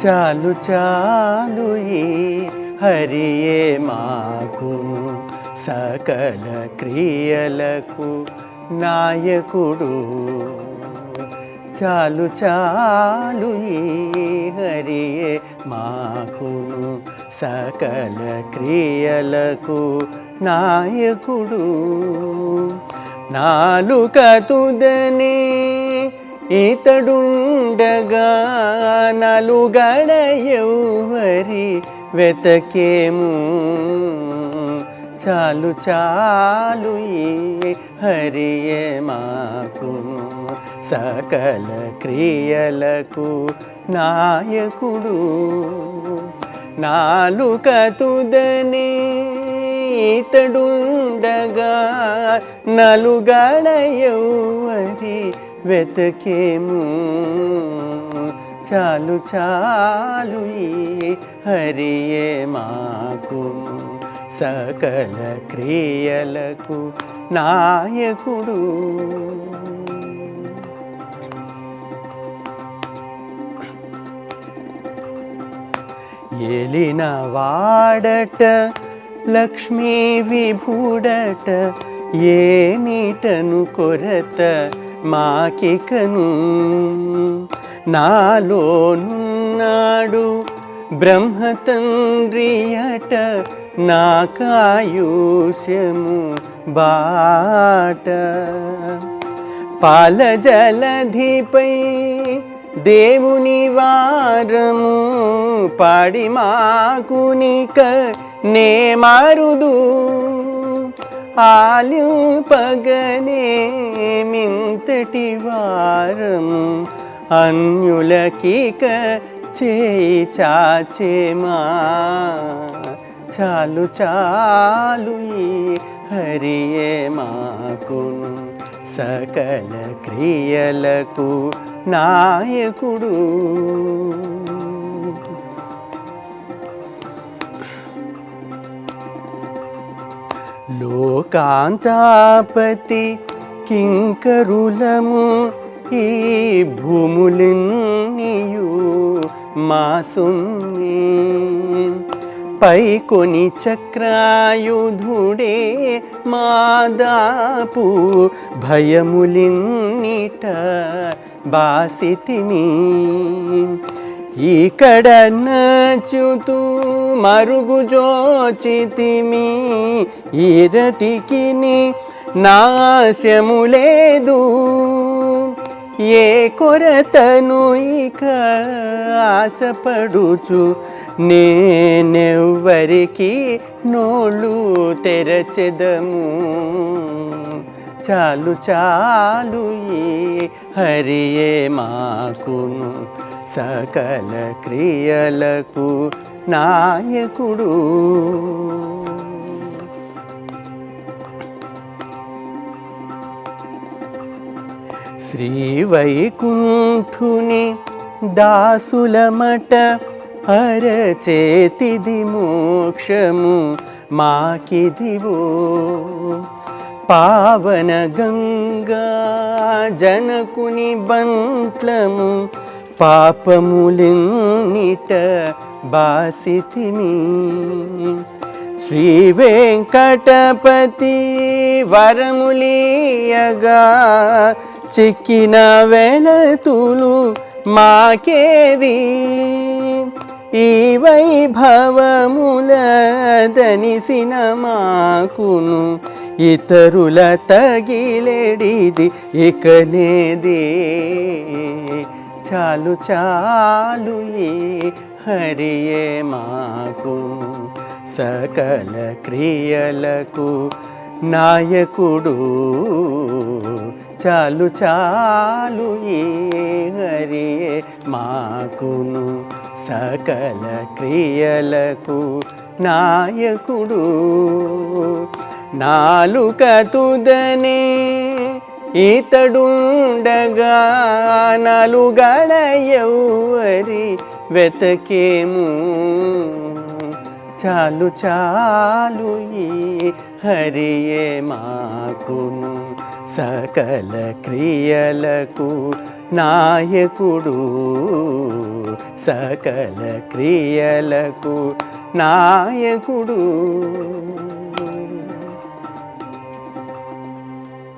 చాలు చాలు ఈ హరియే మాకును సకల క్రియలకు నాయకుడు. చాలు చాలు ఈ హరియే మాకును సకల క్రియలకు నాయకుడు. నాలుక తుదనే ఇతడుండగా నలుగడ ఎవ్వరి వెతకేము. చాలు చాలు ఈ హరియే మాకును సకల క్రియలకు నాయకుడు. నాలుక తుదనే ఇతడుండగా నలుగడ ఎవ్వరి వెతకేము. చాలు చాలు ఈ హరియే మాకును సకల క్రియలకు నాయకుడు. ఏలిన వాడట లక్ష్మీ విభుడట ఏమిటను కొరత మాకికను. నాలోనున్నాడు బ్రహ్మతండ్రియట నాకాయుష్యము బాట. పాల జలధిపై దేవుని వారము పాడి మాకునిక నే మారుదు. ఆలింపగనే మింతటి వారము అన్యులకిక చేయి చాచేమా. చాలు చాలు ఈ హరియే మాకును సకల క్రియలకు నాయకుడు. లోకాంతాపతి కింకరులము ఈ భూములన్నీయు మా సొమ్మే. పైకొని చక్రాయుధుడే మాదాపు భయములిన్నిట బాసితిమి. ఇక్కడ నచుతూ మరుగు జోచితిమి ఈరటికి నాశము లేదు. ఏ కొరతను ఇక ఆశపడుచు నేనెవ్వరికి నోళ్ళు తెరచెదము. చాలు చాలు ఈ హరియే మాకును సకల క్రియలకు నాయకుడు. శ్రీ వైకుంఠుని దాసులమట అరచేతిది మోక్షము మాకిదివో. పావన గంగా జనకుని బంట్లము పాపములిన్నిట బాసితిమి. శ్రీ వెంకటపతి వరములియగా చిక్కిన వెలతులు మాకేవి. ఈ వైభవముల దనిసిన మాకును ఇతరుల తగిలెడిది ఇకనేదే. చాలు చాలు ఈ హరియే మాకును సకల క్రియలకు నాయకుడు. చాలు చాలు ఈ హరియే మాకును సకల క్రియలకు నాయకుడు. నాలుక తుదనే ఇతడుండగా నలుగడ ఎవ్వరి వెతకేము. చాలు చాలు ఈ హరియే మాకును సకల క్రియలకు నాయకుడు. సకల క్రియలకు నాయకుడు.